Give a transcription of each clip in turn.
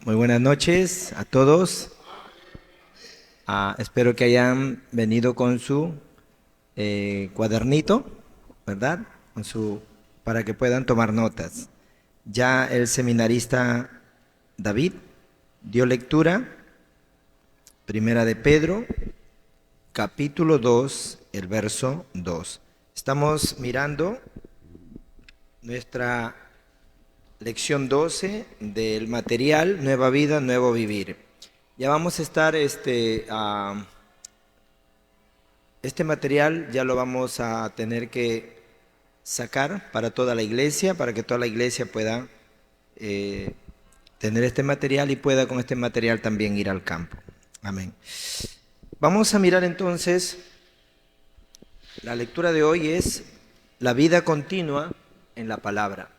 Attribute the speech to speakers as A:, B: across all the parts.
A: Muy buenas noches a todos. Espero que hayan venido con su cuadernito, ¿verdad? Para que puedan tomar notas. Ya el seminarista David dio lectura, Primera de Pedro, capítulo 2, el verso 2. Estamos mirando nuestra lección 12 del material Nueva Vida, Nuevo Vivir. Ya vamos a estar, este material ya lo vamos a tener que sacar para toda la iglesia, para que toda la iglesia pueda tener este material y pueda con este material también ir al campo. Amén. Vamos a mirar entonces, la lectura de hoy es la vida continua en la palabra.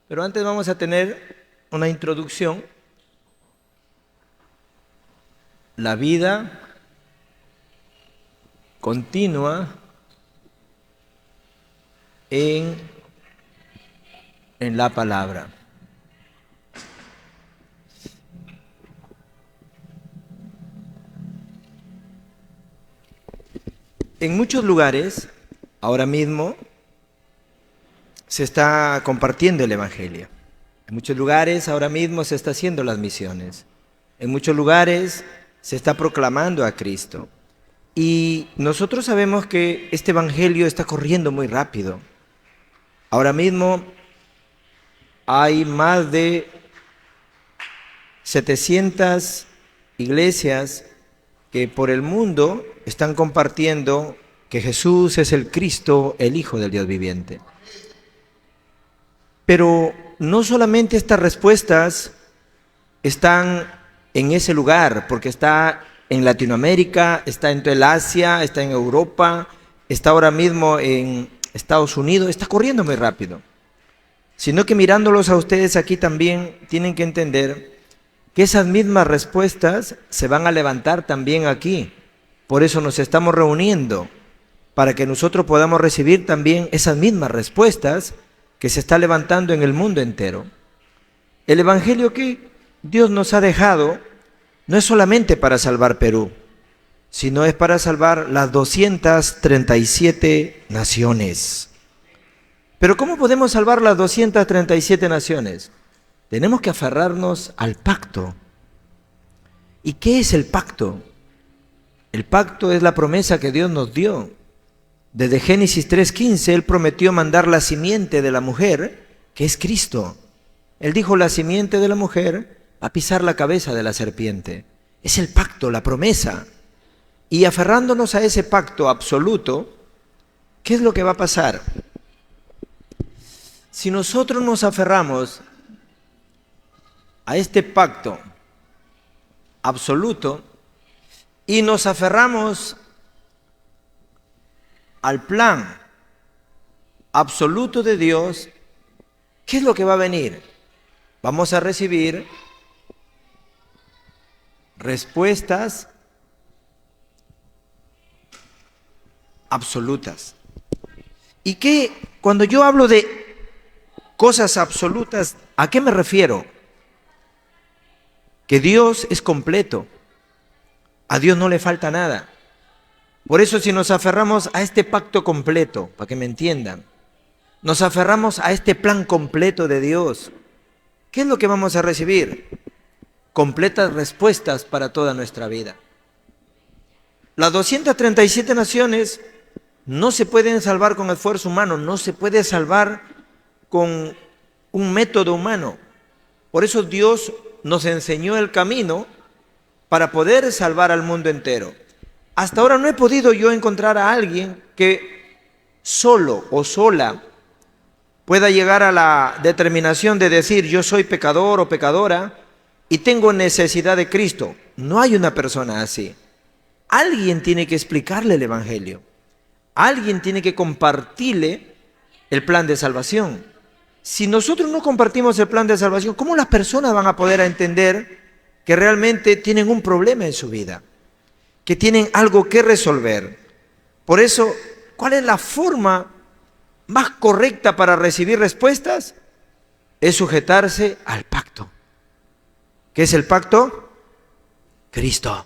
A: Pero antes vamos a tener una introducción. La vida continua en la palabra. En muchos lugares, ahora mismo, se está compartiendo el Evangelio. En muchos lugares ahora mismo se está haciendo las misiones. En muchos lugares se está proclamando a Cristo. Y nosotros sabemos que este Evangelio está corriendo muy rápido. Ahora mismo hay más de 700 iglesias que por el mundo están compartiendo que Jesús es el Cristo, el Hijo del Dios viviente. Pero no solamente estas respuestas están en ese lugar, porque está en Latinoamérica, está en toda el Asia, está en Europa, está ahora mismo en Estados Unidos, está corriendo muy rápido. Sino que mirándolos a ustedes aquí también tienen que entender que esas mismas respuestas se van a levantar también aquí. Por eso nos estamos reuniendo, para que nosotros podamos recibir también esas mismas respuestas que se está levantando en el mundo entero. El Evangelio que Dios nos ha dejado no es solamente para salvar Perú, sino es para salvar las 237 naciones. Pero ¿cómo podemos salvar las 237 naciones? Tenemos que aferrarnos al pacto. ¿Y qué es el pacto? El pacto es la promesa que Dios nos dio. Desde Génesis 3:15, Él prometió mandar la simiente de la mujer, que es Cristo. Él dijo, la simiente de la mujer va a pisar la cabeza de la serpiente. Es el pacto, la promesa. Y aferrándonos a ese pacto absoluto, ¿qué es lo que va a pasar? Si nosotros nos aferramos a este pacto absoluto y nos aferramos al plan absoluto de Dios, ¿qué es lo que va a venir? Vamos a recibir respuestas absolutas. ¿Y qué? Cuando yo hablo de cosas absolutas, ¿a qué me refiero? Que Dios es completo. A Dios no le falta nada. Por eso si nos aferramos a este pacto completo, para que me entiendan, nos aferramos a este plan completo de Dios, ¿qué es lo que vamos a recibir? Completas respuestas para toda nuestra vida. Las 237 naciones no se pueden salvar con esfuerzo humano, no se puede salvar con un método humano. Por eso Dios nos enseñó el camino para poder salvar al mundo entero. Hasta ahora no he podido yo encontrar a alguien que solo o sola pueda llegar a la determinación de decir yo soy pecador o pecadora y tengo necesidad de Cristo. No hay una persona así. Alguien tiene que explicarle el Evangelio. Alguien tiene que compartirle el plan de salvación. Si nosotros no compartimos el plan de salvación, ¿cómo las personas van a poder entender que realmente tienen un problema en su vida? Que tienen algo que resolver. Por eso, ¿cuál es la forma más correcta para recibir respuestas? Es sujetarse al pacto ¿Qué es el pacto? Cristo.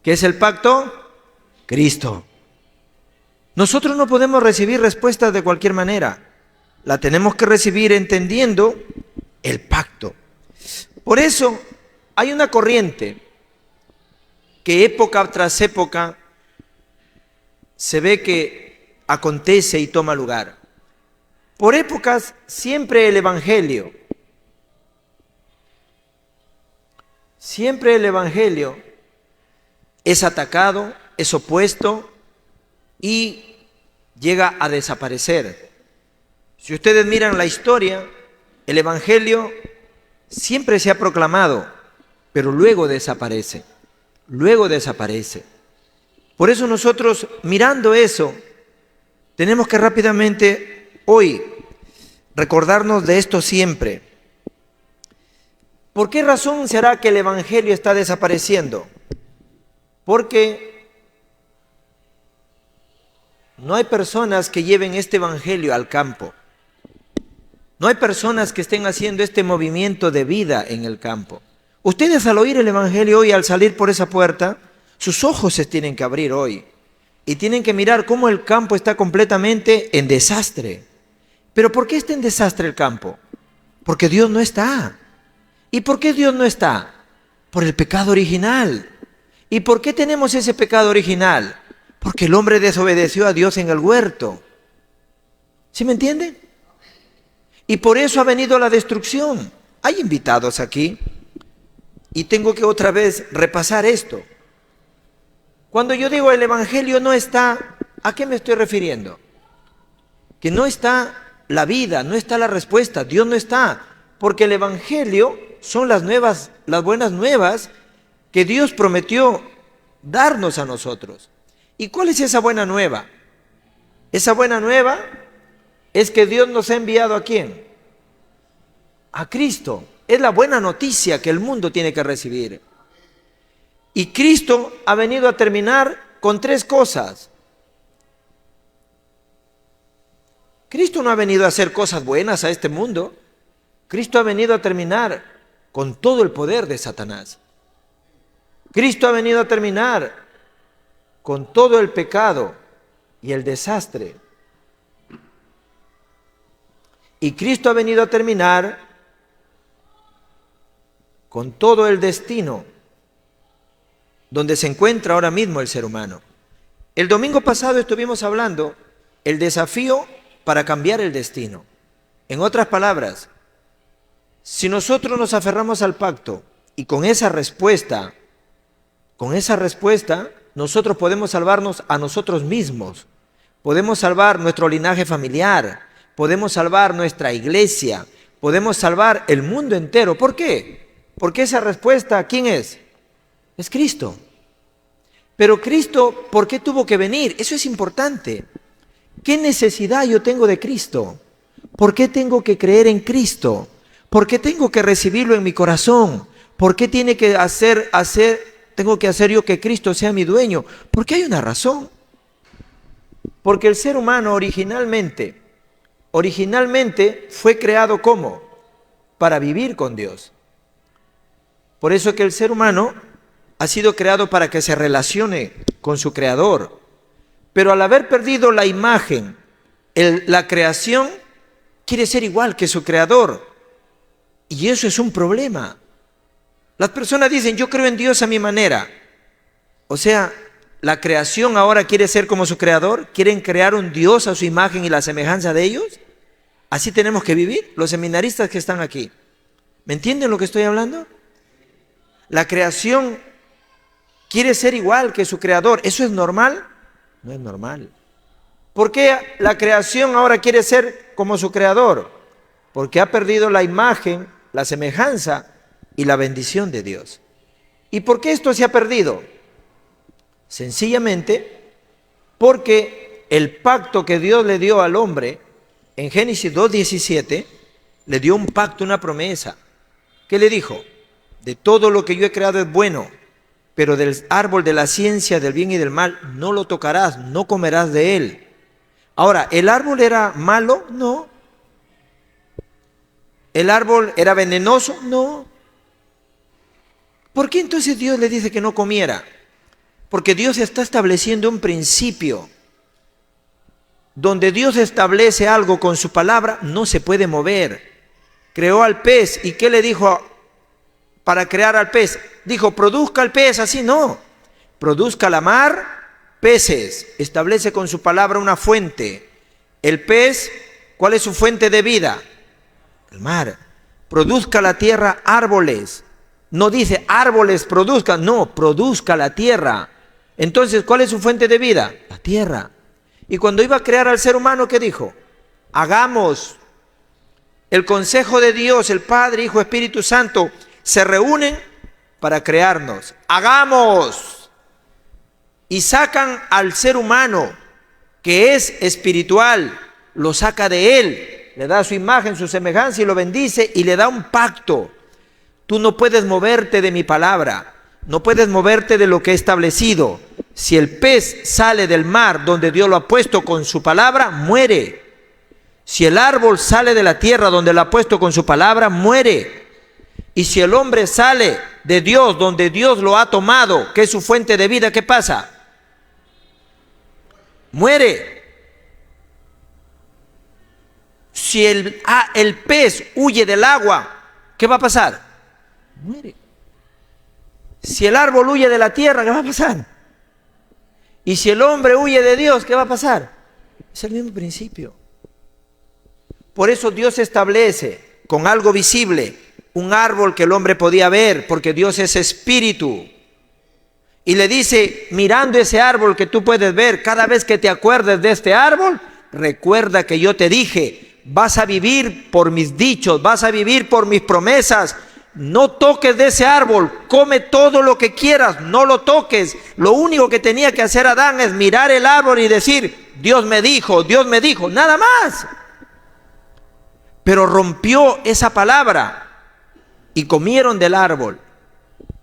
A: ¿Qué es el pacto? Cristo. Nosotros no podemos recibir respuestas de cualquier manera. La tenemos que recibir entendiendo el pacto. Por eso hay una corriente que época tras época se ve que acontece y toma lugar. Por épocas siempre el Evangelio es atacado, es opuesto y llega a desaparecer. Si ustedes miran la historia, el Evangelio siempre se ha proclamado, pero luego desaparece. Luego desaparece. Por eso nosotros, mirando eso, tenemos que rápidamente hoy recordarnos de esto siempre. ¿Por qué razón será que el Evangelio está desapareciendo? Porque no hay personas que lleven este Evangelio al campo. No hay personas que estén haciendo este movimiento de vida en el campo. Ustedes al oír el Evangelio hoy, al salir por esa puerta, sus ojos se tienen que abrir hoy y tienen que mirar cómo el campo está completamente en desastre. ¿Pero por qué está en desastre el campo? Porque Dios no está. ¿Y por qué Dios no está? Por el pecado original. ¿Y por qué tenemos ese pecado original? Porque el hombre desobedeció a Dios en el huerto. ¿Sí me entienden? Y por eso ha venido la destrucción. Hay invitados aquí y tengo que otra vez repasar esto. Cuando yo digo el Evangelio no está, ¿a qué me estoy refiriendo? Que no está la vida, no está la respuesta, Dios no está, porque el Evangelio son las buenas nuevas que Dios prometió darnos a nosotros. ¿Y cuál es esa buena nueva? Esa buena nueva es que Dios nos ha enviado ¿a quién? A Cristo. Es la buena noticia que el mundo tiene que recibir. Y Cristo ha venido a terminar con 3 cosas. Cristo no ha venido a hacer cosas buenas a este mundo. Cristo ha venido a terminar con todo el poder de Satanás. Cristo ha venido a terminar con todo el pecado y el desastre. Y Cristo ha venido a terminar con todo el destino donde se encuentra ahora mismo el ser humano. El domingo pasado estuvimos hablando el desafío para cambiar el destino. En otras palabras, si nosotros nos aferramos al pacto y con esa respuesta, nosotros podemos salvarnos a nosotros mismos, podemos salvar nuestro linaje familiar, podemos salvar nuestra iglesia, podemos salvar el mundo entero. ¿Por qué? Porque esa respuesta, ¿quién es? Es Cristo. Pero Cristo, ¿por qué tuvo que venir? Eso es importante. ¿Qué necesidad yo tengo de Cristo? ¿Por qué tengo que creer en Cristo? ¿Por qué tengo que recibirlo en mi corazón? ¿Por qué tengo que hacer yo que Cristo sea mi dueño? Porque hay una razón. Porque el ser humano originalmente fue creado ¿cómo? Para vivir con Dios. Por eso que el ser humano ha sido creado para que se relacione con su creador. Pero al haber perdido la imagen, la creación quiere ser igual que su creador. Y eso es un problema. Las personas dicen, yo creo en Dios a mi manera. O sea, la creación ahora quiere ser como su creador. ¿Quieren crear un Dios a su imagen y la semejanza de ellos? ¿Así tenemos que vivir? Los seminaristas que están aquí, ¿me entienden lo que estoy hablando? La creación quiere ser igual que su creador. ¿Eso es normal? No es normal. ¿Por qué la creación ahora quiere ser como su creador? Porque ha perdido la imagen, la semejanza y la bendición de Dios. ¿Y por qué esto se ha perdido? Sencillamente porque el pacto que Dios le dio al hombre en Génesis 2:17 le dio un pacto, una promesa. ¿Qué le dijo? De todo lo que yo he creado es bueno, pero del árbol de la ciencia del bien y del mal no lo tocarás, no comerás de él. Ahora, ¿el árbol era malo? No. ¿El árbol era venenoso? No. ¿Por qué entonces Dios le dice que no comiera? Porque Dios está estableciendo un principio. Donde Dios establece algo con su palabra, no se puede mover. Creó al pez, ¿y qué le dijo para crear al pez? Dijo, produzca el pez, así no. Produzca la mar, peces. Establece con su palabra una fuente. El pez, ¿cuál es su fuente de vida? El mar. Produzca la tierra árboles. No dice árboles produzcan, no, produzca la tierra. Entonces, ¿cuál es su fuente de vida? La tierra. Y cuando iba a crear al ser humano, ¿qué dijo? Hagamos. El consejo de Dios, el Padre, Hijo, Espíritu Santo, se reúnen para crearnos. Hagamos. Y sacan al ser humano, que es espiritual, lo saca de él, le da su imagen, su semejanza y lo bendice y le da un pacto. Tú no puedes moverte de mi palabra, no puedes moverte de lo que he establecido. Si el pez sale del mar donde Dios lo ha puesto con su palabra, muere. Si el árbol sale de la tierra donde lo ha puesto con su palabra, muere. Y si el hombre sale de Dios donde Dios lo ha tomado, que es su fuente de vida, ¿qué pasa? Muere. Si el pez huye del agua, ¿qué va a pasar? Muere. Si el árbol huye de la tierra, ¿qué va a pasar? Y si el hombre huye de Dios, ¿qué va a pasar? Es el mismo principio. Por eso Dios establece con algo visible un árbol que el hombre podía ver, porque Dios es espíritu. Y le dice, mirando ese árbol que tú puedes ver, cada vez que te acuerdes de este árbol, recuerda que yo te dije, vas a vivir por mis dichos, vas a vivir por mis promesas. No toques de ese árbol, come todo lo que quieras, no lo toques. Lo único que tenía que hacer Adán es mirar el árbol y decir, Dios me dijo, nada más. Pero rompió esa palabra y comieron del árbol.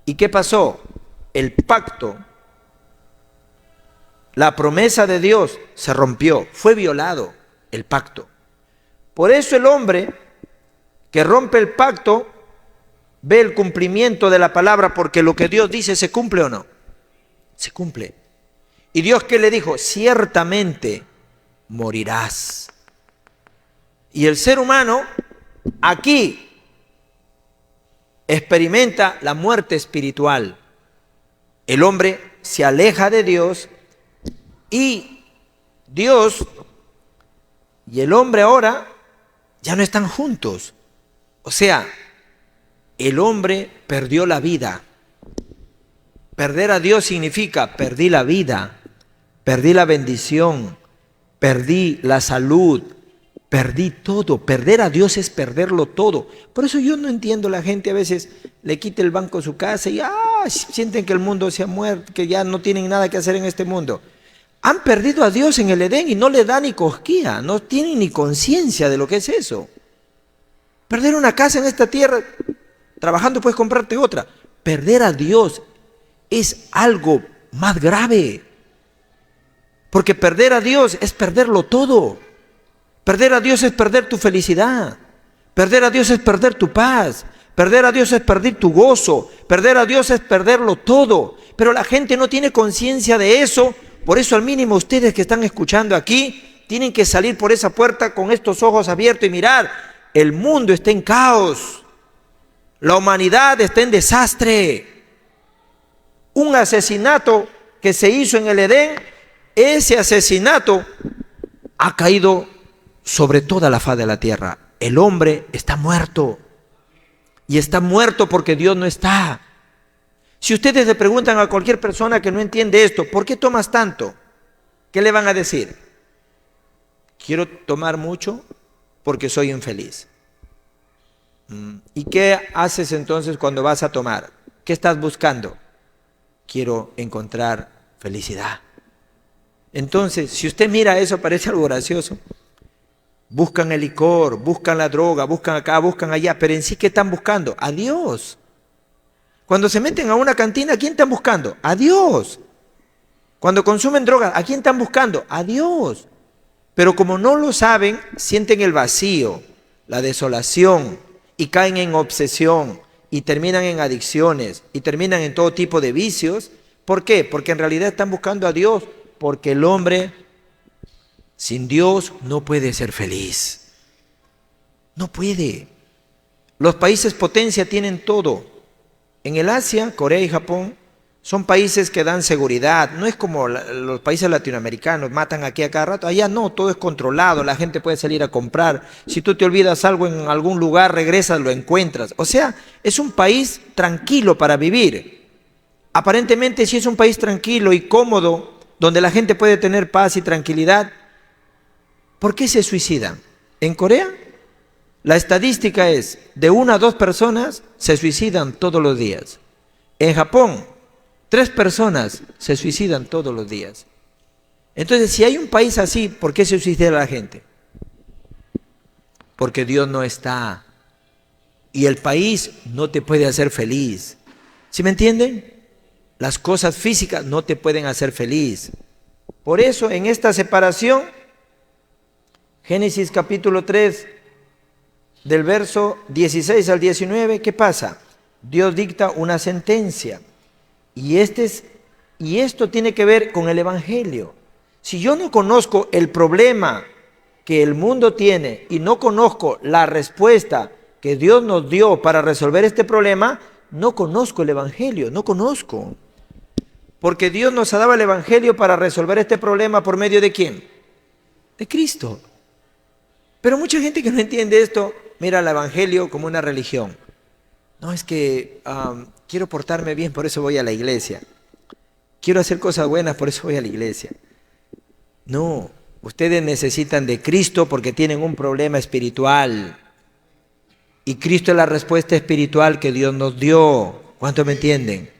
A: ¿Y qué pasó? El pacto, la promesa de Dios se rompió, fue violado el pacto. Por eso el hombre que rompe el pacto ve el cumplimiento de la palabra, porque lo que Dios dice se cumple o no, se cumple. Y Dios, ¿qué le dijo? Ciertamente morirás. Y el ser humano aquí experimenta la muerte espiritual. El hombre se aleja de Dios y Dios y el hombre ahora ya no están juntos. O sea, el hombre perdió la vida. Perder a Dios significa perdí la vida, perdí la bendición, perdí la salud, perdí todo. Perder a Dios es perderlo todo. Por eso yo no entiendo, la gente a veces le quita el banco a su casa y sienten que el mundo se ha muerto, que ya no tienen nada que hacer en este mundo. Han perdido a Dios en el Edén y no le da ni cosquilla, no tienen ni conciencia de lo que es eso. Perder una casa en esta tierra, trabajando puedes comprarte otra. Perder a Dios es algo más grave. Porque perder a Dios es perderlo todo. Perder a Dios es perder tu felicidad. Perder a Dios es perder tu paz. Perder a Dios es perder tu gozo. Perder a Dios es perderlo todo. Pero la gente no tiene conciencia de eso. Por eso al mínimo ustedes que están escuchando aquí tienen que salir por esa puerta con estos ojos abiertos y mirar. El mundo está en caos. La humanidad está en desastre. Un asesinato que se hizo en el Edén, ese asesinato ha caído sobre toda la faz de la tierra. El hombre está muerto. Y está muerto porque Dios no está. Si ustedes le preguntan a cualquier persona que no entiende esto, ¿por qué tomas tanto? ¿Qué le van a decir? Quiero tomar mucho porque soy infeliz. ¿Y qué haces entonces cuando vas a tomar? ¿Qué estás buscando? Quiero encontrar felicidad. Entonces, si usted mira eso, parece algo gracioso. Buscan el licor, buscan la droga, buscan acá, buscan allá, pero en sí, ¿qué están buscando? A Dios. Cuando se meten a una cantina, ¿a quién están buscando? A Dios. Cuando consumen drogas, ¿a quién están buscando? A Dios. Pero como no lo saben, sienten el vacío, la desolación, y caen en obsesión, y terminan en adicciones y terminan en todo tipo de vicios. ¿Por qué? Porque en realidad están buscando a Dios, porque el hombre sin Dios no puede ser feliz. No puede. Los países potencia tienen todo. En el Asia, Corea y Japón son países que dan seguridad. No es como los países latinoamericanos, matan aquí a cada rato. Allá no, todo es controlado, la gente puede salir a comprar. Si tú te olvidas algo en algún lugar, regresas, lo encuentras. O sea, es un país tranquilo para vivir. Aparentemente sí es un país tranquilo y cómodo, donde la gente puede tener paz y tranquilidad. ¿Por qué se suicidan? En Corea, la estadística es de 1 a 2 personas se suicidan todos los días. En Japón, 3 personas se suicidan todos los días. Entonces, si hay un país así, ¿por qué se suicida la gente? Porque Dios no está. Y el país no te puede hacer feliz. ¿Sí me entienden? Las cosas físicas no te pueden hacer feliz. Por eso, en esta separación, Génesis capítulo 3, del verso 16 al 19, ¿qué pasa? Dios dicta una sentencia. Y esto tiene que ver con el Evangelio. Si yo no conozco el problema que el mundo tiene y no conozco la respuesta que Dios nos dio para resolver este problema, no conozco el Evangelio, no conozco. Porque Dios nos ha dado el Evangelio para resolver este problema ¿por medio de quién? De Cristo. Pero mucha gente que no entiende esto, mira el Evangelio como una religión. No, es que quiero portarme bien, por eso voy a la iglesia. Quiero hacer cosas buenas, por eso voy a la iglesia. No, ustedes necesitan de Cristo porque tienen un problema espiritual. Y Cristo es la respuesta espiritual que Dios nos dio. ¿Cuánto me entienden?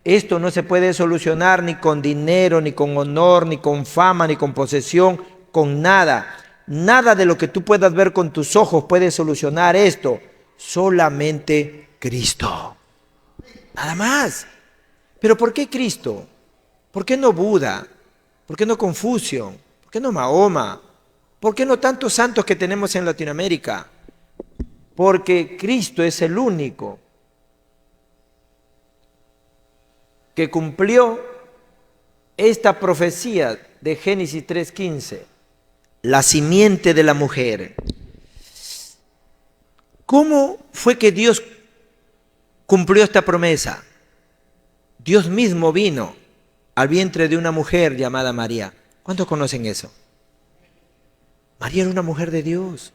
A: Esto no se puede solucionar ni con dinero, ni con honor, ni con fama, ni con posesión, con nada. Nada de lo que tú puedas ver con tus ojos puede solucionar esto. Solamente Cristo. Nada más. ¿Pero por qué Cristo? ¿Por qué no Buda? ¿Por qué no Confucio? ¿Por qué no Mahoma? ¿Por qué no tantos santos que tenemos en Latinoamérica? Porque Cristo es el único que cumplió esta profecía de Génesis 3:15, la simiente de la mujer. ¿Cómo fue que Dios cumplió esta promesa? Dios mismo vino al vientre de una mujer llamada María. ¿Cuántos conocen eso? María era una mujer de Dios,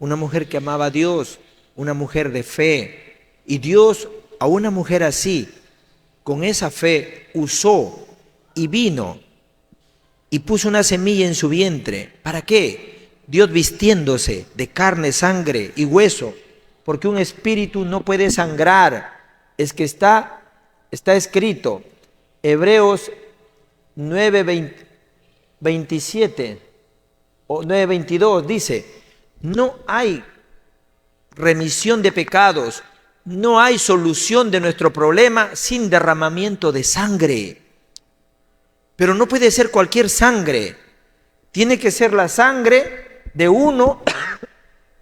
A: una mujer que amaba a Dios, una mujer de fe. Y Dios a una mujer así, con esa fe, usó y vino y puso una semilla en su vientre. ¿Para qué? Dios vistiéndose de carne, sangre y hueso, porque un espíritu no puede sangrar. Es que está escrito, Hebreos 9:27 o 9:22 dice, no hay remisión de pecados, no hay solución de nuestro problema sin derramamiento de sangre. Pero no puede ser cualquier sangre, tiene que ser la sangre de uno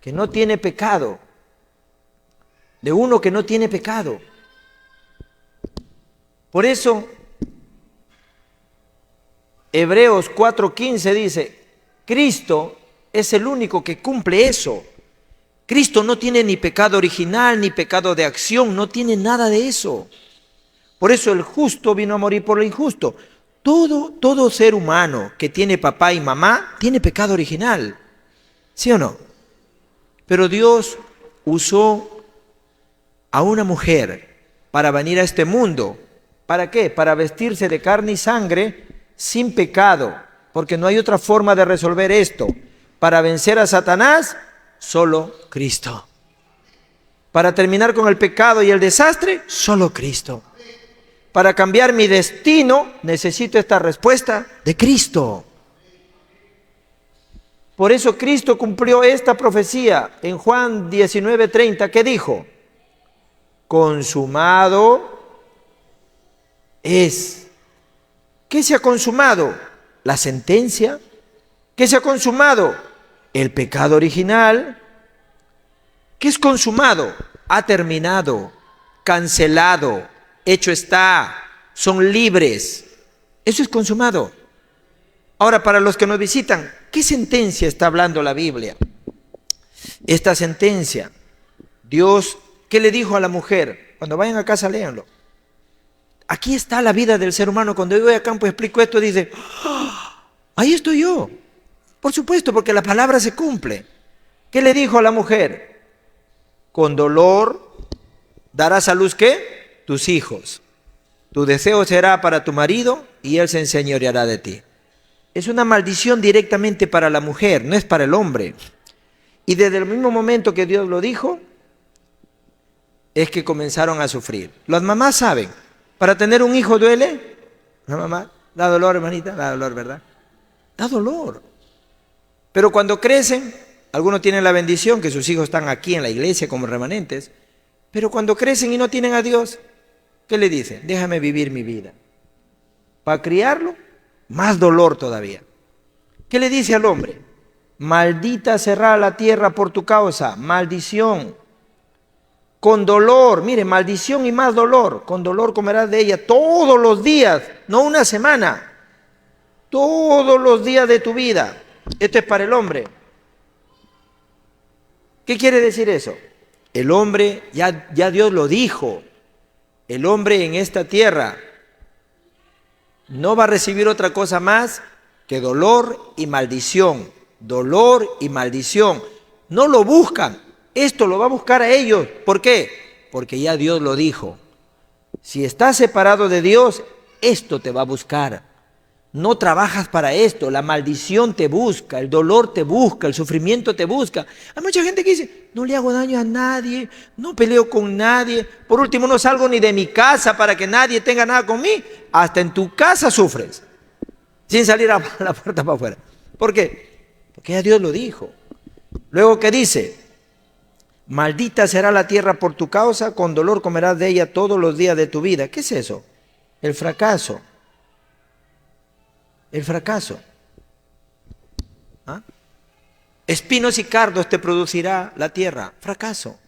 A: que no tiene pecado, de uno que no tiene pecado. Por eso, Hebreos 4:15 dice, Cristo es el único que cumple eso. Cristo no tiene ni pecado original, ni pecado de acción, no tiene nada de eso. Por eso el justo vino a morir por el injusto. Todo ser humano que tiene papá y mamá tiene pecado original, ¿sí o no? Pero Dios usó a una mujer para venir a este mundo. ¿Para qué? Para vestirse de carne y sangre sin pecado, porque no hay otra forma de resolver esto. Para vencer a Satanás, solo Cristo. Para terminar con el pecado y el desastre, solo Cristo. Para cambiar mi destino, necesito esta respuesta de Cristo. Por eso Cristo cumplió esta profecía en Juan 19:30, que dijo, consumado es. ¿Qué se ha consumado? La sentencia. ¿Qué se ha consumado? El pecado original. ¿Qué es consumado? Ha terminado. cancelado, hecho está, son libres. Eso es consumado. Ahora, para los que nos visitan, ¿qué sentencia está hablando la Biblia? Esta sentencia, Dios, ¿qué le dijo a la mujer? Cuando vayan a casa, léanlo. Aquí está la vida del ser humano. Cuando yo voy a campo y explico esto, dice, ¡ah! Ahí estoy yo. Por supuesto, porque la palabra se cumple. ¿Qué le dijo a la mujer? Con dolor darás a luz, ¿qué? Tus hijos. Tu deseo será para tu marido y él se enseñoreará de ti. Es una maldición directamente para la mujer, no es para el hombre. Y desde el mismo momento que Dios lo dijo, es que comenzaron a sufrir. Las mamás saben, para tener un hijo duele. La mamá, da dolor, hermanita, da dolor, ¿verdad? Da dolor. Pero cuando crecen, algunos tienen la bendición que sus hijos están aquí en la iglesia como remanentes, pero cuando crecen y no tienen a Dios, ¿qué le dicen? Déjame vivir mi vida. Para criarlo, más dolor todavía. ¿Qué le dice al hombre? Maldita será la tierra por tu causa, maldición. Con dolor, mire, maldición y más dolor. Con dolor comerás de ella todos los días, no una semana. Todos los días de tu vida. Esto es para el hombre. ¿Qué quiere decir eso? El hombre, ya Dios lo dijo, el hombre en esta tierra no va a recibir otra cosa más que dolor y maldición. Dolor y maldición. No lo buscan, esto lo va a buscar a ellos. ¿Por qué? Porque ya Dios lo dijo. Si estás separado de Dios, esto te va a buscar. No trabajas para esto, la maldición te busca, el dolor te busca, el sufrimiento te busca. Hay mucha gente que dice, no le hago daño a nadie, no peleo con nadie, por último no salgo ni de mi casa para que nadie tenga nada con mí. Hasta en tu casa sufres, sin salir a la puerta para afuera. ¿Por qué? Porque ya Dios lo dijo. Luego, ¿qué dice? Maldita será la tierra por tu causa, con dolor comerás de ella todos los días de tu vida. ¿Qué es eso? El fracaso. El fracaso. ¿Ah? Espinos y cardos te producirá la tierra. Fracaso.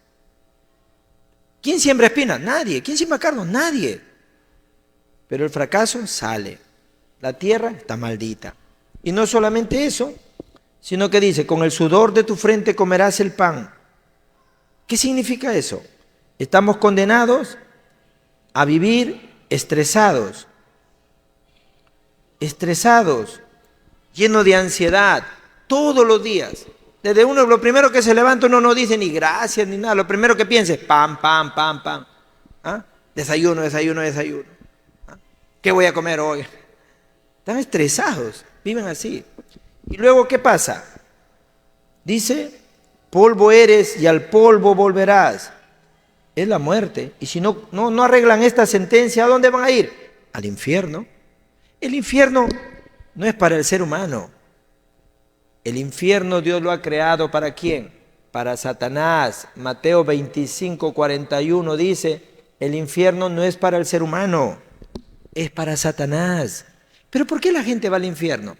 A: ¿Quién siembra espinas? Nadie. ¿Quién siembra cardos? Nadie. Pero el fracaso sale. La tierra está maldita. Y no solamente eso, sino que dice, con el sudor de tu frente comerás el pan. ¿Qué significa eso? Estamos condenados a vivir estresados. Estresados, llenos de ansiedad, todos los días. Desde uno, lo primero que se levanta, uno no dice ni gracias ni nada. Lo primero que piensa es pam, pam, pam, pam. ¿Ah? Desayuno, desayuno, desayuno. ¿Ah? ¿Qué voy a comer hoy? Están estresados, viven así. Y luego, ¿qué pasa? Dice, polvo eres y al polvo volverás. Es la muerte. Y si no arreglan esta sentencia, ¿a dónde van a ir? Al infierno. El infierno no es para el ser humano. El infierno Dios lo ha creado ¿para quién? Para Satanás. Mateo 25:41 dice, el infierno no es para el ser humano, es para Satanás. ¿Pero por qué la gente va al infierno?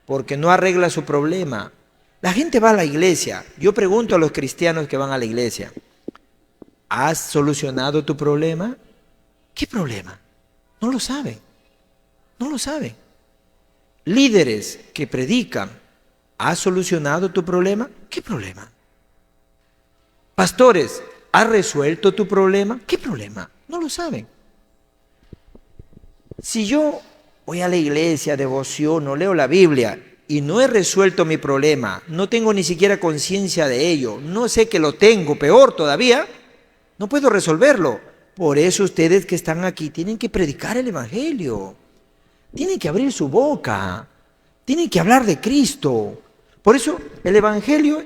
A: Porque no arregla su problema. La gente va a la iglesia. Yo pregunto a los cristianos que van a la iglesia, ¿has solucionado tu problema? ¿Qué problema? No lo saben. No lo saben. Líderes que predican, ¿has solucionado tu problema? ¿Qué problema? Pastores, ¿has resuelto tu problema? ¿Qué problema? No lo saben. Si yo voy a la iglesia, devociono, leo la Biblia y no he resuelto mi problema, no tengo ni siquiera conciencia de ello, no sé que lo tengo, peor todavía, no puedo resolverlo. Por eso ustedes que están aquí tienen que predicar el Evangelio. Tienen que abrir su boca, tienen que hablar de Cristo. Por eso el Evangelio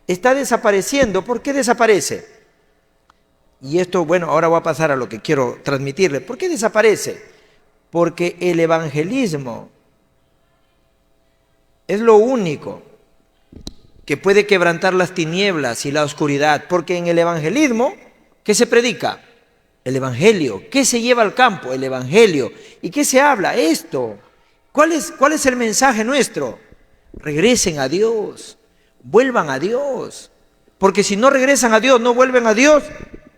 A: está desapareciendo. ¿Por qué desaparece? Y esto, bueno, ahora voy a pasar a lo que quiero transmitirle. ¿Por qué desaparece? Porque el evangelismo es lo único que puede quebrantar las tinieblas y la oscuridad. Porque en el evangelismo, ¿qué se predica? El Evangelio. ¿Qué se lleva al campo? El Evangelio. ¿Y qué se habla? Esto. ¿Cuál es el mensaje nuestro? Regresen a Dios. Vuelvan a Dios. Porque si no regresan a Dios, no vuelven a Dios,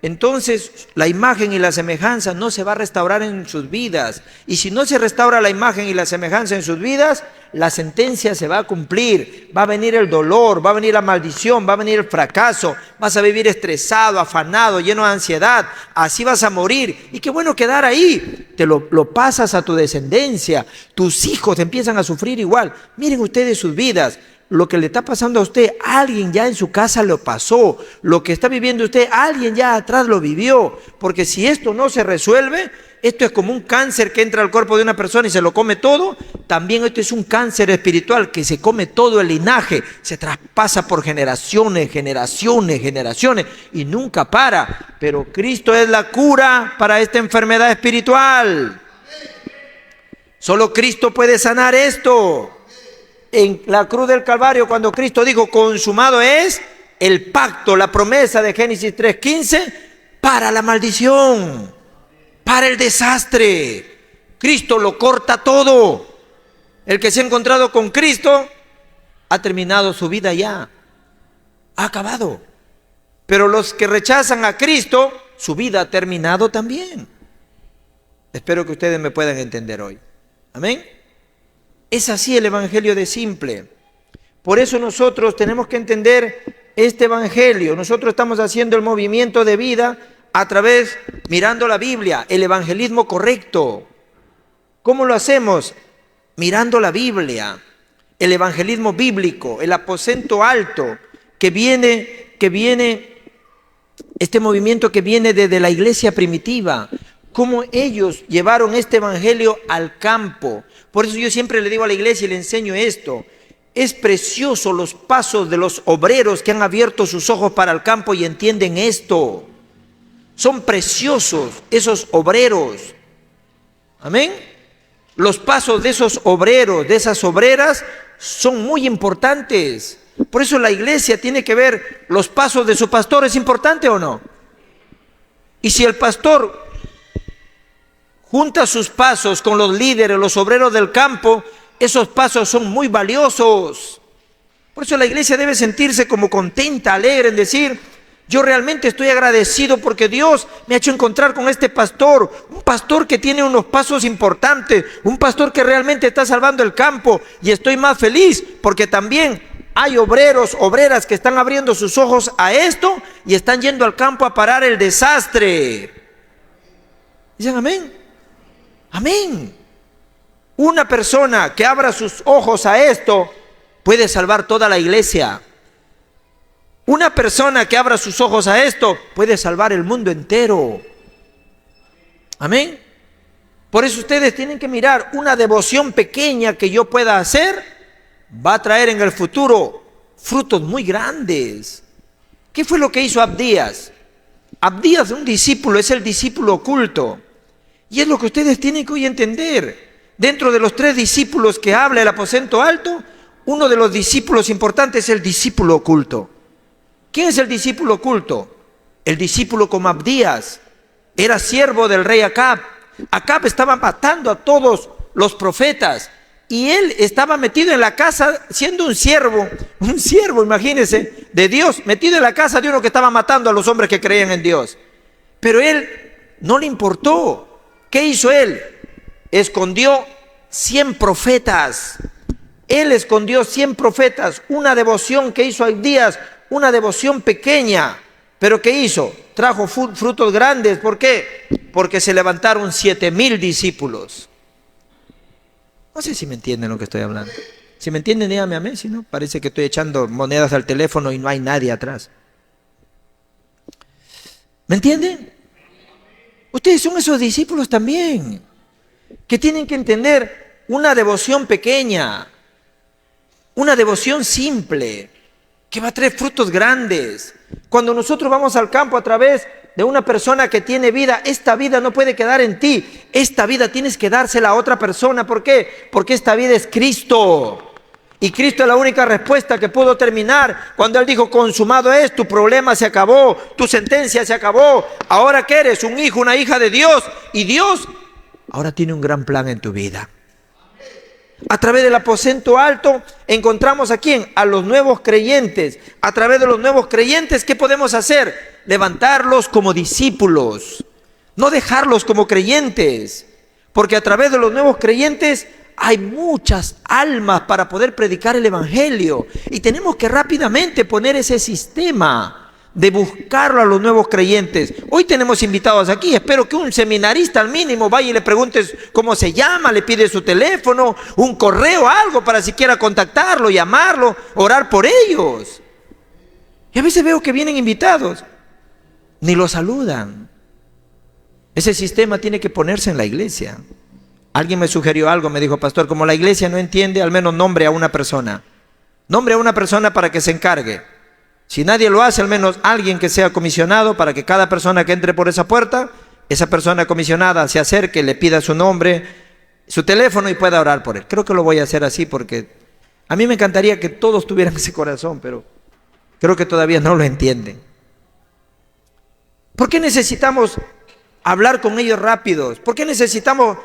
A: entonces la imagen y la semejanza no se va a restaurar en sus vidas. Y si no se restaura la imagen y la semejanza en sus vidas, la sentencia se va a cumplir. Va a venir el dolor, va a venir la maldición, va a venir el fracaso. Vas a vivir estresado, afanado, lleno de ansiedad. Así vas a morir. Y qué bueno quedar ahí. Te lo pasas a tu descendencia. Tus hijos empiezan a sufrir igual. Miren ustedes sus vidas. Lo que le está pasando a usted, alguien ya en su casa lo pasó. Lo que está viviendo usted, alguien ya atrás lo vivió. Porque si esto no se resuelve, esto es como un cáncer que entra al cuerpo de una persona y se lo come todo. También esto es un cáncer espiritual que se come todo el linaje. Se traspasa por generaciones, generaciones, generaciones y nunca para. Pero Cristo es la cura para esta enfermedad espiritual. Solo Cristo puede sanar esto. En la cruz del Calvario, cuando Cristo dijo consumado es, el pacto, la promesa de Génesis 3:15 para la maldición, para el desastre. Cristo lo corta todo. El que se ha encontrado con Cristo ha terminado su vida ya, ha acabado. Pero los que rechazan a Cristo, su vida ha terminado también. Espero que ustedes me puedan entender hoy. Amén. Es así el evangelio de simple. Por eso nosotros tenemos que entender este evangelio. Nosotros estamos haciendo el movimiento de vida a través, mirando la Biblia, el evangelismo correcto. ¿Cómo lo hacemos? Mirando la Biblia, el evangelismo bíblico, el aposento alto, que viene, este movimiento que viene desde la iglesia primitiva. Cómo ellos llevaron este evangelio al campo. Por eso yo siempre le digo a la iglesia y le enseño esto. Es precioso los pasos de los obreros que han abierto sus ojos para el campo y entienden esto. Son preciosos esos obreros. Amén. Los pasos de esos obreros, de esas obreras, son muy importantes. Por eso la iglesia tiene que ver los pasos de su pastor. ¿Es importante o no? Y si el pastor junta sus pasos con los líderes, los obreros del campo, esos pasos son muy valiosos. Por eso la iglesia debe sentirse como contenta, alegre, en decir, yo realmente estoy agradecido porque Dios me ha hecho encontrar con este pastor, un pastor que tiene unos pasos importantes, un pastor que realmente está salvando el campo, y estoy más feliz porque también hay obreros, obreras que están abriendo sus ojos a esto y están yendo al campo a parar el desastre. Dicen amén. Amén. Una persona que abra sus ojos a esto puede salvar toda la iglesia. Una persona que abra sus ojos a esto puede salvar el mundo entero. Amén. Por eso ustedes tienen que mirar, una devoción pequeña que yo pueda hacer va a traer en el futuro frutos muy grandes. ¿Qué fue lo que hizo Abdías? Abdías, un discípulo, es el discípulo oculto. Y es lo que ustedes tienen que hoy entender. Dentro de los 3 discípulos que habla el aposento alto, uno de los discípulos importantes es el discípulo oculto. ¿Quién es el discípulo oculto? El discípulo como Abdías. Era siervo del rey Acab. Acab estaba matando a todos los profetas. Y él estaba metido en la casa siendo un siervo, imagínense, de Dios, metido en la casa de uno que estaba matando a los hombres que creían en Dios. Pero él no le importó. ¿Qué hizo él? Escondió 100 profetas. Él escondió 100 profetas. Una devoción que hizo Abdías, una devoción pequeña. ¿Pero qué hizo? Trajo frutos grandes. ¿Por qué? Porque se levantaron 7,000 discípulos. No sé si me entienden lo que estoy hablando. Si me entienden, díganme amén. Si no, parece que estoy echando monedas al teléfono y no hay nadie atrás. ¿Me entienden? Ustedes son esos discípulos también, que tienen que entender una devoción pequeña, una devoción simple, que va a traer frutos grandes. Cuando nosotros vamos al campo a través de una persona que tiene vida, esta vida no puede quedar en ti, esta vida tienes que dársela a otra persona. ¿Por qué? Porque esta vida es Cristo. Y Cristo es la única respuesta que pudo terminar cuando Él dijo, consumado es, tu problema se acabó, tu sentencia se acabó. Ahora que eres un hijo, una hija de Dios, y Dios ahora tiene un gran plan en tu vida. A través del aposento alto encontramos a quién, a los nuevos creyentes. A través de los nuevos creyentes, ¿qué podemos hacer? Levantarlos como discípulos, no dejarlos como creyentes, porque a través de los nuevos creyentes hay muchas almas para poder predicar el evangelio y tenemos que rápidamente poner ese sistema de buscarlo a los nuevos creyentes. Hoy tenemos invitados aquí, espero que un seminarista al mínimo vaya y le preguntes cómo se llama, le pide su teléfono, un correo, algo para siquiera contactarlo, llamarlo, orar por ellos. Y a veces veo que vienen invitados, ni lo saludan. Ese sistema tiene que ponerse en la iglesia. Alguien me sugirió algo, me dijo, pastor, como la iglesia no entiende, al menos nombre a una persona. Nombre a una persona para que se encargue. Si nadie lo hace, al menos alguien que sea comisionado para que cada persona que entre por esa puerta, esa persona comisionada se acerque, le pida su nombre, su teléfono y pueda orar por él. Creo que lo voy a hacer así porque a mí me encantaría que todos tuvieran ese corazón, pero creo que todavía no lo entienden. ¿Por qué necesitamos hablar con ellos rápidos? ¿Por qué necesitamos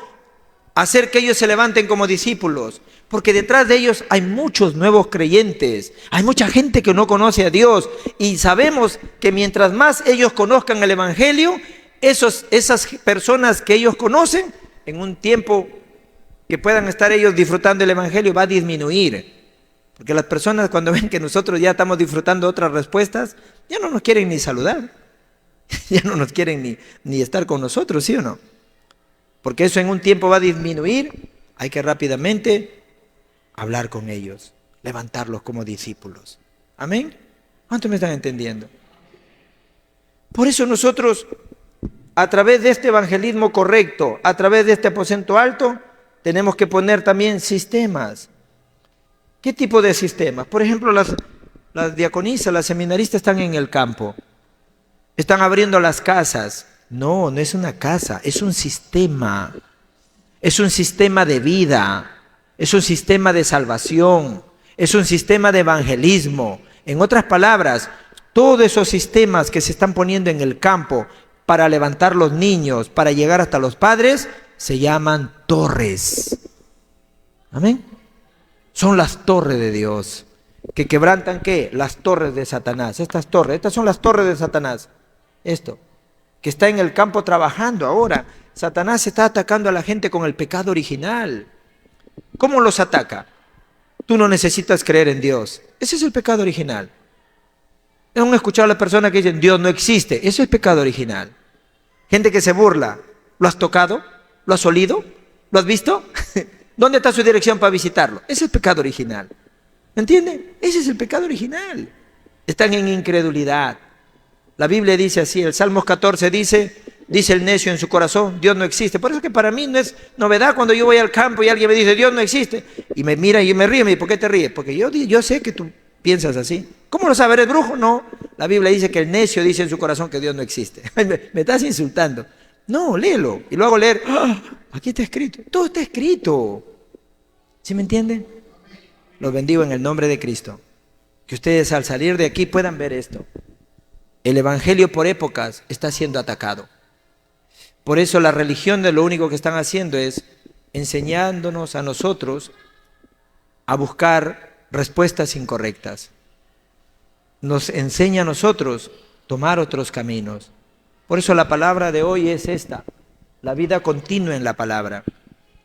A: hacer que ellos se levanten como discípulos? Porque detrás de ellos hay muchos nuevos creyentes, hay mucha gente que no conoce a Dios y sabemos que mientras más ellos conozcan el evangelio, esas personas que ellos conocen, en un tiempo que puedan estar ellos disfrutando el evangelio va a disminuir. Porque las personas cuando ven que nosotros ya estamos disfrutando otras respuestas, ya no nos quieren ni saludar, ya no nos quieren ni estar con nosotros, ¿sí o no? Porque eso en un tiempo va a disminuir, hay que rápidamente hablar con ellos, levantarlos como discípulos. ¿Amén? ¿Cuántos me están entendiendo? Por eso nosotros, a través de este evangelismo correcto, a través de este aposento alto, tenemos que poner también sistemas. ¿Qué tipo de sistemas? Por ejemplo, las diaconisas, las seminaristas están en el campo, están abriendo las casas. No, no es una casa, es un sistema. Es un sistema de vida, es un sistema de salvación, es un sistema de evangelismo. En otras palabras, todos esos sistemas que se están poniendo en el campo para levantar los niños, para llegar hasta los padres, se llaman torres. ¿Amén? Son las torres de Dios, que quebrantan ¿qué? Las torres de Satanás. Estas son las torres de Satanás. Esto, que está en el campo trabajando ahora. Satanás está atacando a la gente con el pecado original. ¿Cómo los ataca? Tú no necesitas creer en Dios. Ese es el pecado original. ¿Han escuchado a las personas que dicen Dios no existe? Eso es pecado original. Gente que se burla. ¿Lo has tocado? ¿Lo has olido? ¿Lo has visto? ¿Dónde está su dirección para visitarlo? Ese es el pecado original. ¿Entienden? Ese es el pecado original. Están en incredulidad. La Biblia dice así, el Salmos 14 dice el necio en su corazón, Dios no existe. Por eso que para mí no es novedad cuando yo voy al campo y alguien me dice, Dios no existe. Y me mira y yo me río, me dice, ¿por qué te ríes? Porque yo sé que tú piensas así. ¿Cómo lo sabes? ¿Eres brujo? No. La Biblia dice que el necio dice en su corazón que Dios no existe. Me estás insultando. No, léelo. Y luego leer, ¡ah! Aquí está escrito. Todo está escrito. ¿Sí me entienden? Los bendigo en el nombre de Cristo. Que ustedes al salir de aquí puedan ver esto. El evangelio por épocas está siendo atacado. Por eso las religiones lo único que están haciendo es enseñándonos a nosotros a buscar respuestas incorrectas. Nos enseña a nosotros tomar otros caminos. Por eso la palabra de hoy es esta, la vida continua en la palabra.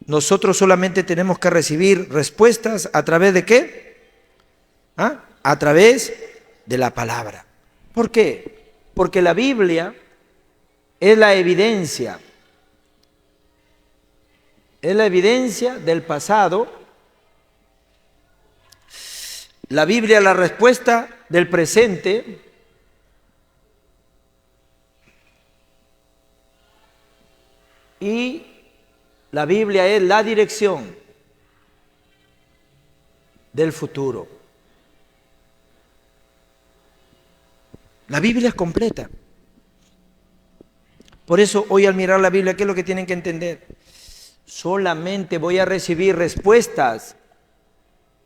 A: Nosotros solamente tenemos que recibir respuestas a través de ¿qué? A través de la palabra. ¿Por qué? Porque la Biblia es la evidencia del pasado. La Biblia es la respuesta del presente. Y la Biblia es la dirección del futuro. La Biblia es completa. Por eso hoy al mirar la Biblia, ¿qué es lo que tienen que entender? Solamente voy a recibir respuestas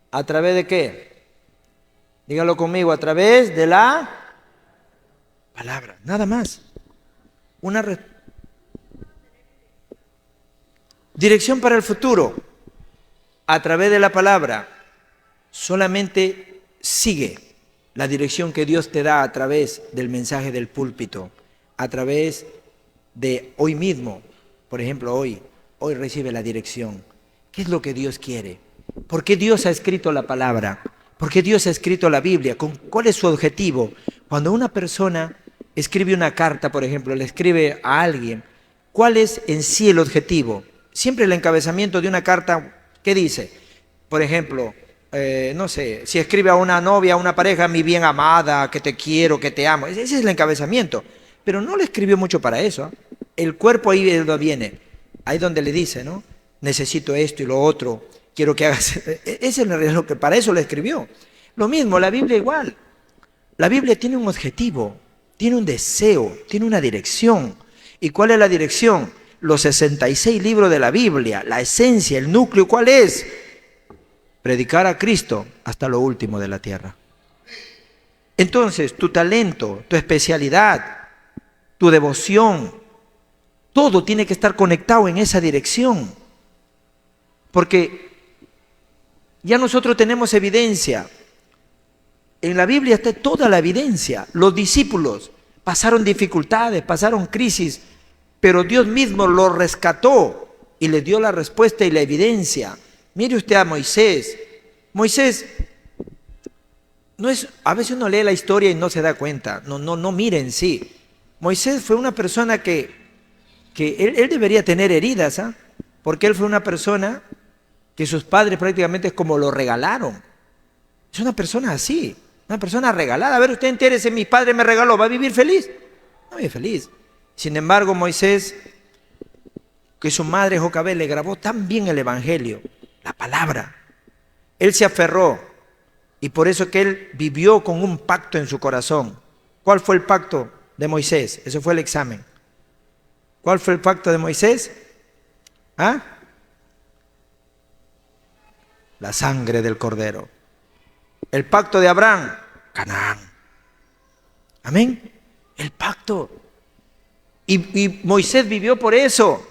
A: ¿a través de qué? Dígalo conmigo, a través de la palabra, nada más. Una dirección para el futuro. a través de la palabra, solamente sigue la dirección que Dios te da a través del mensaje del púlpito, a través de hoy mismo. Por ejemplo, hoy recibe la dirección. ¿Qué es lo que Dios quiere? ¿Por qué Dios ha escrito la palabra? ¿Por qué Dios ha escrito la Biblia? ¿Cuál es su objetivo? Cuando una persona escribe una carta, por ejemplo, le escribe a alguien, ¿cuál es en sí el objetivo? Siempre el encabezamiento de una carta, ¿qué dice? Por ejemplo, no sé, si escribe a una novia, a una pareja, mi bien amada, que te quiero, que te amo. Ese es el encabezamiento. Pero no le escribió mucho para eso. El cuerpo ahí es donde viene. Ahí donde le dice, ¿no? Necesito esto y lo otro. Quiero que hagas. Ese es lo que para eso le escribió. Lo mismo, la Biblia igual. La Biblia tiene un objetivo, tiene un deseo, tiene una dirección. ¿Y cuál es la dirección? Los 66 libros de la Biblia, la esencia, el núcleo, ¿cuál es? Predicar a Cristo hasta lo último de la tierra. Entonces, tu talento, tu especialidad, tu devoción, todo tiene que estar conectado en esa dirección. Porque ya nosotros tenemos evidencia. En la Biblia está toda la evidencia. Los discípulos pasaron dificultades, pasaron crisis, pero Dios mismo los rescató y les dio la respuesta y la evidencia. Mire usted a Moisés. Moisés, a veces uno lee la historia y no se da cuenta. No mire en sí. Moisés fue una persona que él debería tener heridas, ¿ah? Porque él fue una persona que sus padres prácticamente es como lo regalaron. Es una persona así, una persona regalada. A ver, usted entérese, mi padre me regaló, ¿va a vivir feliz? No va a vivir feliz. Sin embargo, Moisés, que su madre Jocabed le grabó tan bien el evangelio, la palabra, él se aferró y por eso que él vivió con un pacto en su corazón. ¿Cuál fue el pacto de Moisés? Eso fue el examen. ¿Cuál fue el pacto de Moisés? ¿Ah? La sangre del cordero. El pacto de Abraham, Canaán. Amén. El pacto. Y Moisés vivió por eso.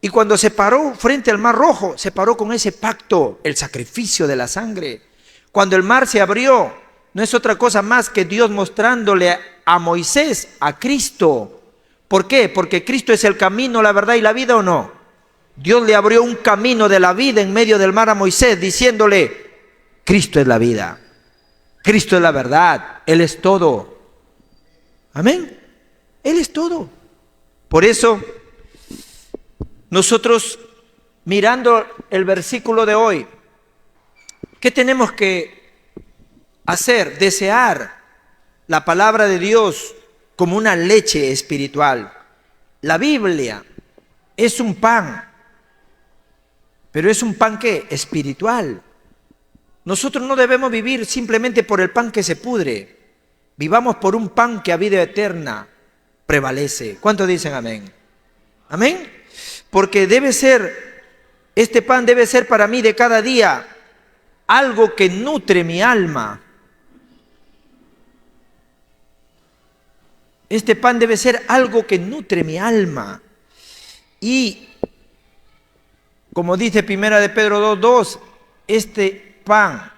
A: Y cuando se paró frente al mar rojo, se paró con ese pacto, el sacrificio de la sangre. Cuando el mar se abrió, no es otra cosa más que Dios mostrándole a Moisés, a Cristo. ¿Por qué? Porque Cristo es el camino, la verdad y la vida, ¿o no? Dios le abrió un camino de la vida en medio del mar a Moisés, diciéndole, Cristo es la vida, Cristo es la verdad, Él es todo. Amén. Él es todo. Por eso, nosotros mirando el versículo de hoy, ¿qué tenemos que hacer? Desear la palabra de Dios como una leche espiritual. La Biblia es un pan, pero es un pan ¿qué? Espiritual. Nosotros no debemos vivir simplemente por el pan que se pudre. Vivamos por un pan que a vida eterna prevalece. ¿Cuántos dicen amén? Amén. Porque este pan debe ser para mí de cada día algo que nutre mi alma. Este pan debe ser algo que nutre mi alma. Y como dice Primera de Pedro 2:2, este pan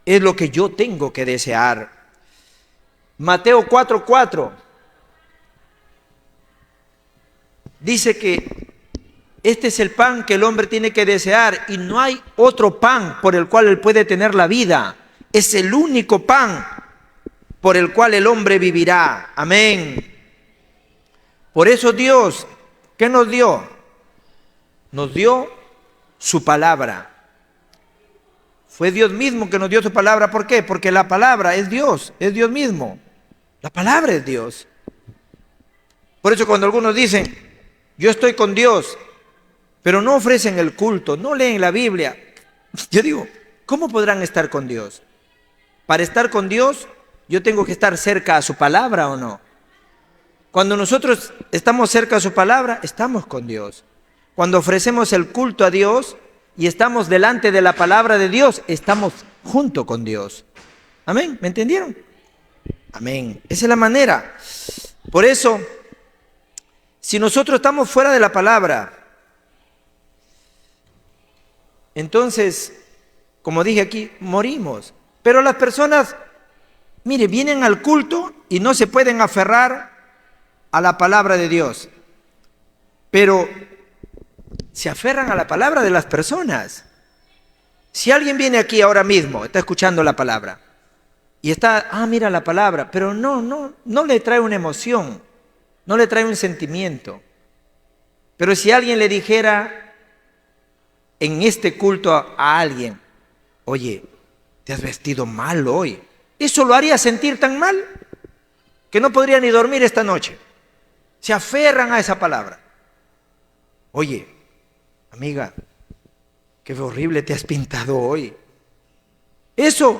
A: es lo que yo tengo que desear. Mateo 4:4 dice que este es el pan que el hombre tiene que desear y no hay otro pan por el cual él puede tener la vida. Es el único pan por el cual el hombre vivirá. Amén. Por eso Dios, ¿qué nos dio? Nos dio su palabra. Fue Dios mismo que nos dio su palabra. ¿Por qué? Porque la palabra es Dios mismo. La palabra es Dios. Por eso cuando algunos dicen, yo estoy con Dios, pero no ofrecen el culto, no leen la Biblia, yo digo, ¿cómo podrán estar con Dios? Para estar con Dios, yo tengo que estar cerca a su palabra, ¿o no? Cuando nosotros estamos cerca a su palabra, estamos con Dios. Cuando ofrecemos el culto a Dios y estamos delante de la palabra de Dios, estamos junto con Dios. Amén, ¿me entendieron? Amén, esa es la manera. Por eso, si nosotros estamos fuera de la palabra, entonces, como dije aquí, morimos. Pero las personas, mire, vienen al culto y no se pueden aferrar a la palabra de Dios, pero se aferran a la palabra de las personas. Si alguien viene aquí ahora mismo, está escuchando la palabra, y está, mira la palabra, pero no le trae una emoción, no le trae un sentimiento. Pero si alguien le dijera en este culto a alguien, oye, te has vestido mal hoy, eso lo haría sentir tan mal que no podría ni dormir esta noche. Se aferran a esa palabra. Oye, amiga, qué horrible te has pintado hoy. Eso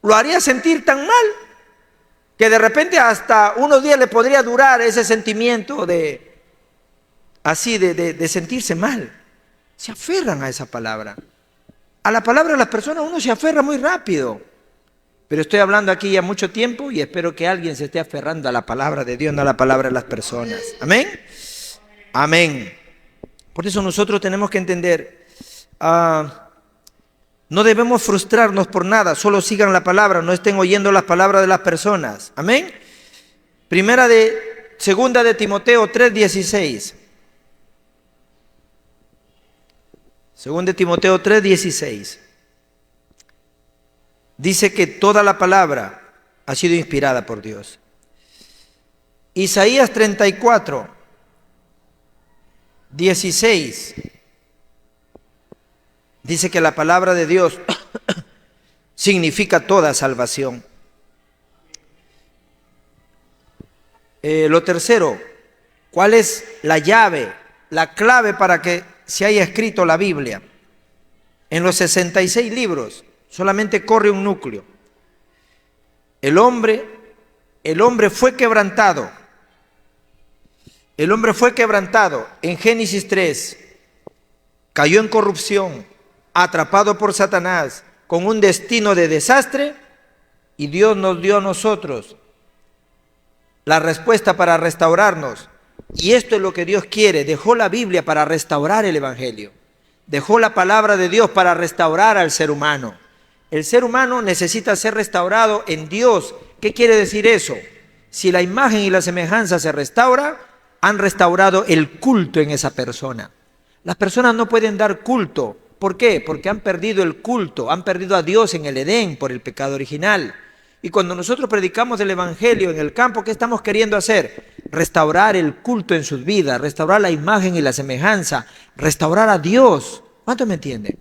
A: lo haría sentir tan mal que de repente hasta unos días le podría durar ese sentimiento de sentirse mal. Se aferran a esa palabra. A la palabra de las personas uno se aferra muy rápido. Pero estoy hablando aquí ya mucho tiempo y espero que alguien se esté aferrando a la palabra de Dios, no a la palabra de las personas. Amén. Amén. Por eso nosotros tenemos que entender, no debemos frustrarnos por nada, solo sigan la palabra, no estén oyendo las palabras de las personas. Amén. Segunda de Timoteo 3:16. Segunda de Timoteo 3:16. Dice que toda la palabra ha sido inspirada por Dios. Isaías 34:16. Dice que la palabra de Dios significa toda salvación. Lo tercero, ¿cuál es la llave, la clave para que se haya escrito la Biblia? En los 66 libros solamente corre un núcleo. El hombre fue quebrantado. El hombre fue quebrantado en Génesis 3. Cayó en corrupción, atrapado por Satanás, con un destino de desastre, y Dios nos dio a nosotros la respuesta para restaurarnos. Y esto es lo que Dios quiere. Dejó la Biblia para restaurar el Evangelio. Dejó la palabra de Dios para restaurar al ser humano. El ser humano necesita ser restaurado en Dios. ¿Qué quiere decir eso? Si la imagen y la semejanza se restaura, han restaurado el culto en esa persona. Las personas no pueden dar culto. ¿Por qué? Porque han perdido el culto, han perdido a Dios en el Edén por el pecado original. Y cuando nosotros predicamos el Evangelio en el campo, ¿qué estamos queriendo hacer? Restaurar el culto en sus vidas, restaurar la imagen y la semejanza, restaurar a Dios. ¿Cuántos me entienden?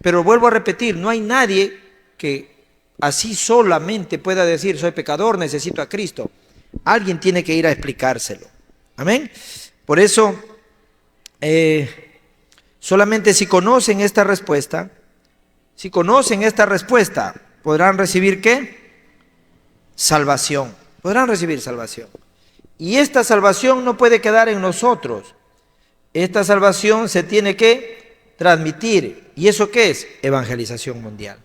A: Pero vuelvo a repetir, no hay nadie que así solamente pueda decir, soy pecador, necesito a Cristo. Alguien tiene que ir a explicárselo. Amén. Por eso, solamente si conocen esta respuesta, podrán recibir ¿qué? Salvación. Podrán recibir salvación. Y esta salvación no puede quedar en nosotros. Esta salvación se tiene que transmitir. ¿Y eso qué es? Evangelización mundial.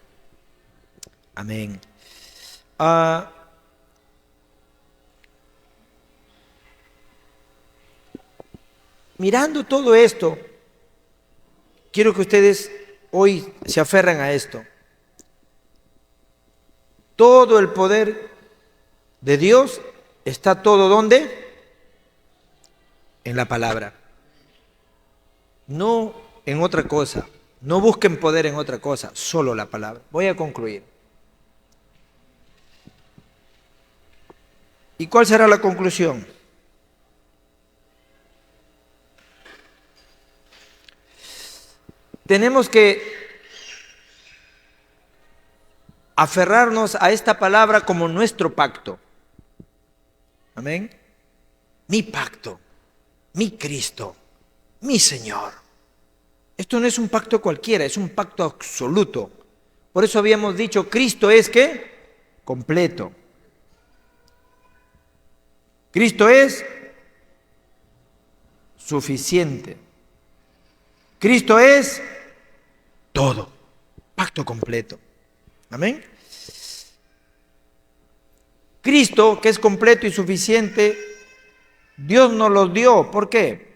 A: Amén. Mirando todo esto, quiero que ustedes hoy se aferren a esto. Todo el poder de Dios está todo ¿dónde? En la palabra. No en otra cosa. No busquen poder en otra cosa, solo la palabra. Voy a concluir. ¿Y cuál será la conclusión? Tenemos que aferrarnos a esta palabra como nuestro pacto. Amén. Mi pacto, mi Cristo, mi Señor. Esto no es un pacto cualquiera, es un pacto absoluto. Por eso habíamos dicho, Cristo es ¿qué? Completo. Cristo es suficiente. Cristo es todo. Pacto completo. Amén. Cristo, que es completo y suficiente, Dios nos lo dio. ¿Por qué?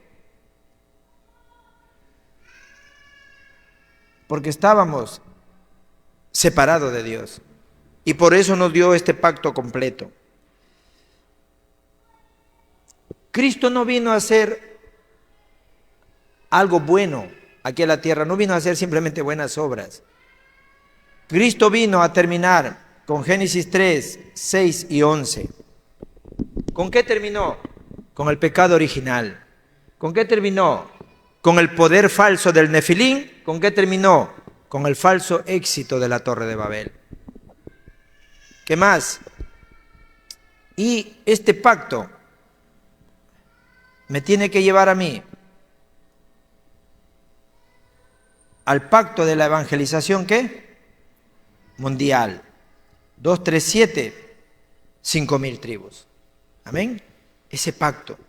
A: porque estábamos separados de Dios. Y por eso nos dio este pacto completo. Cristo no vino a hacer algo bueno aquí en la tierra, no vino a hacer simplemente buenas obras. Cristo vino a terminar con Génesis 3, 6 y 11. ¿Con qué terminó? Con el pecado original. ¿Con qué terminó? Con el poder falso del Nefilín. ¿Con qué terminó? Con el falso éxito de la Torre de Babel. ¿Qué más? Y este pacto me tiene que llevar a mí al pacto de la evangelización, ¿qué? Mundial. 237, 5.000 tribus. Amén. Ese pacto.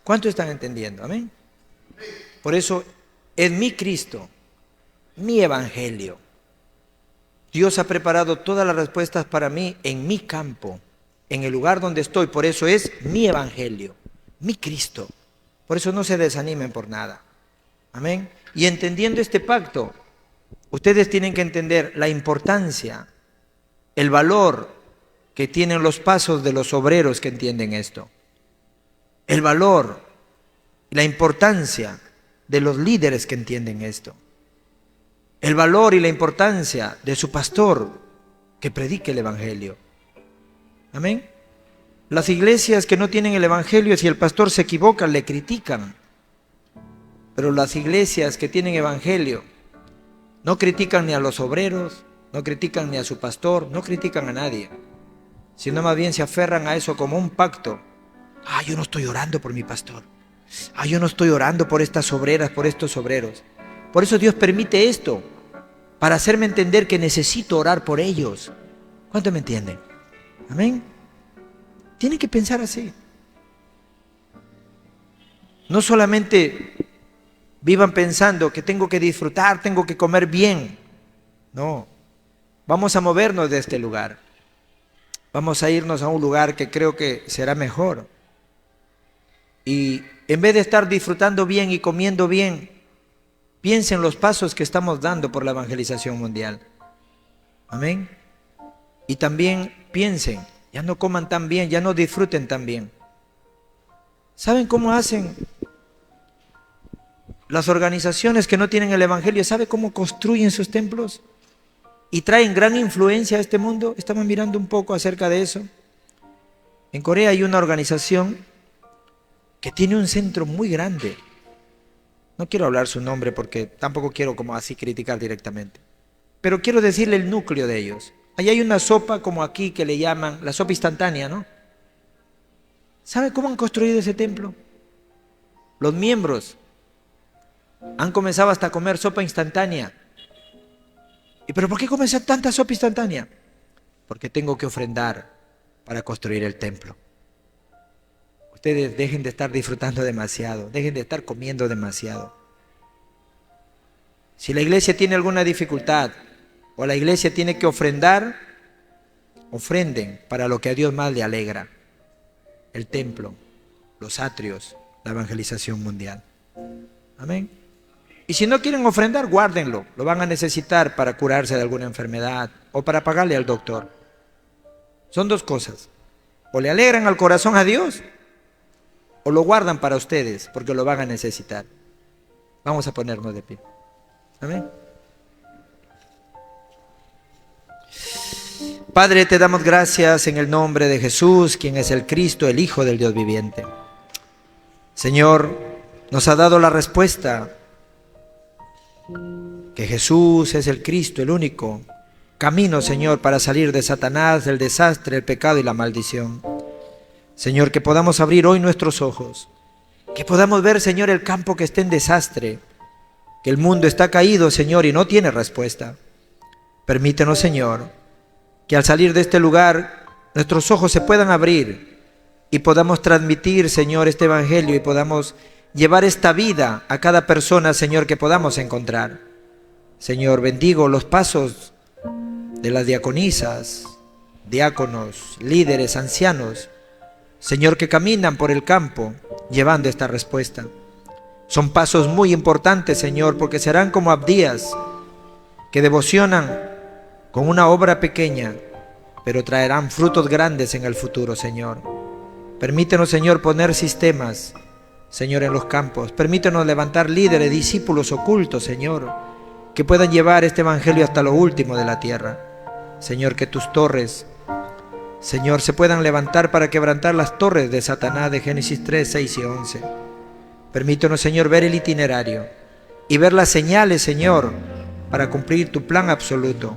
A: ¿Cuánto están entendiendo? Amén. Por eso es mi Cristo, mi evangelio. Dios ha preparado todas las respuestas para mí en mi campo, en el lugar donde estoy. Por eso es mi evangelio, mi Cristo. Por eso no se desanimen por nada. Amén. Y entendiendo este pacto, ustedes tienen que entender la importancia, el valor que tienen los pasos de los obreros que entienden esto. El valor y la importancia de los líderes que entienden esto. El valor y la importancia de su pastor que predique el evangelio. Amén. Las iglesias que no tienen el evangelio, si el pastor se equivoca, le critican. Pero las iglesias que tienen evangelio no critican ni a los obreros, no critican ni a su pastor, no critican a nadie, sino más bien se aferran a eso como un pacto. Yo no estoy orando por mi pastor. Yo no estoy orando por estas obreras, por estos obreros. Por eso Dios permite esto, para hacerme entender que necesito orar por ellos. ¿Cuánto me entienden? Amén. Tienen que pensar así. No solamente vivan pensando que tengo que disfrutar, tengo que comer bien. No, vamos a movernos de este lugar. Vamos a irnos a un lugar que creo que será mejor. Y en vez de estar disfrutando bien y comiendo bien, piensen los pasos que estamos dando por la evangelización mundial. Amén. Y también piensen, ya no coman tan bien, ya no disfruten tan bien. ¿Saben cómo hacen las organizaciones que no tienen el evangelio? ¿Saben cómo construyen sus templos? Y traen gran influencia a este mundo. Estamos mirando un poco acerca de eso. En Corea hay una organización que tiene un centro muy grande. No quiero hablar su nombre porque tampoco quiero como así criticar directamente. Pero quiero decirle el núcleo de ellos. Allí hay una sopa como aquí que le llaman la sopa instantánea, ¿no? ¿Sabe cómo han construido ese templo? Los miembros han comenzado hasta a comer sopa instantánea. ¿Y pero por qué comen tanta sopa instantánea? Porque tengo que ofrendar para construir el templo. Ustedes dejen de estar disfrutando demasiado, dejen de estar comiendo demasiado. Si la iglesia tiene alguna dificultad o la iglesia tiene que ofrendar, ofrenden para lo que a Dios más le alegra: el templo, los atrios, la evangelización mundial. Amén. Y si no quieren ofrendar, guárdenlo, lo van a necesitar para curarse de alguna enfermedad o para pagarle al doctor. Son dos cosas: o le alegran al corazón a Dios, o lo guardan para ustedes, porque lo van a necesitar. Vamos a ponernos de pie. Amén. Padre, te damos gracias en el nombre de Jesús, quien es el Cristo, el Hijo del Dios viviente. Señor, nos ha dado la respuesta que Jesús es el Cristo, el único camino, Señor, para salir de Satanás, del desastre, el pecado y la maldición. Señor, que podamos abrir hoy nuestros ojos, que podamos ver, Señor, el campo que está en desastre, que el mundo está caído, Señor, y no tiene respuesta. Permítenos, Señor, que al salir de este lugar, nuestros ojos se puedan abrir y podamos transmitir, Señor, este evangelio y podamos llevar esta vida a cada persona, Señor, que podamos encontrar. Señor, bendigo los pasos de las diaconisas, diáconos, líderes, ancianos, Señor, que caminan por el campo llevando esta respuesta. Son pasos muy importantes, Señor, porque serán como Abdías, que devocionan con una obra pequeña, pero traerán frutos grandes en el futuro, Señor. Permítenos, Señor, poner sistemas, Señor, en los campos. Permítenos levantar líderes, discípulos ocultos, Señor, que puedan llevar este evangelio hasta lo último de la tierra. Señor, que tus torres, Señor, se puedan levantar para quebrantar las torres de Satanás de Génesis 3, 6 y 11. Permítenos, Señor, ver el itinerario y ver las señales, Señor, para cumplir tu plan absoluto,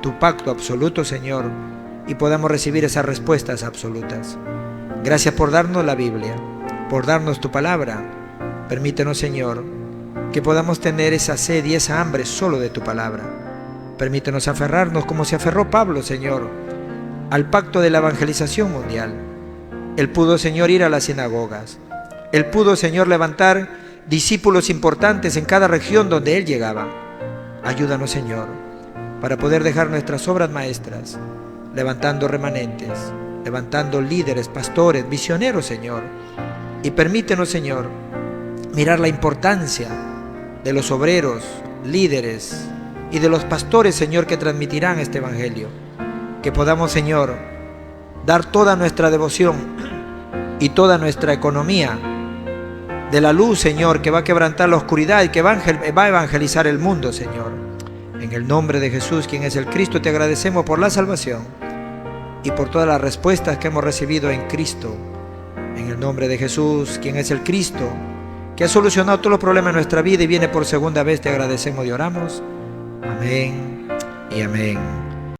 A: tu pacto absoluto, Señor, y podamos recibir esas respuestas absolutas. Gracias por darnos la Biblia, por darnos tu palabra. Permítenos, Señor, que podamos tener esa sed y esa hambre solo de tu palabra. Permítenos aferrarnos como se aferró Pablo, Señor, al pacto de la evangelización mundial. Él pudo, Señor, ir a las sinagogas. Él pudo, Señor, levantar discípulos importantes en cada región donde Él llegaba. Ayúdanos, Señor, para poder dejar nuestras obras maestras, levantando remanentes, levantando líderes, pastores, misioneros, Señor. Y permítenos, Señor, mirar la importancia de los obreros, líderes y de los pastores, Señor, que transmitirán este evangelio. Que podamos, Señor, dar toda nuestra devoción y toda nuestra economía de la luz, Señor, que va a quebrantar la oscuridad y que va a evangelizar el mundo, Señor. En el nombre de Jesús, quien es el Cristo, te agradecemos por la salvación y por todas las respuestas que hemos recibido en Cristo. En el nombre de Jesús, quien es el Cristo, que ha solucionado todos los problemas de nuestra vida y viene por segunda vez, te agradecemos y oramos. Amén y amén.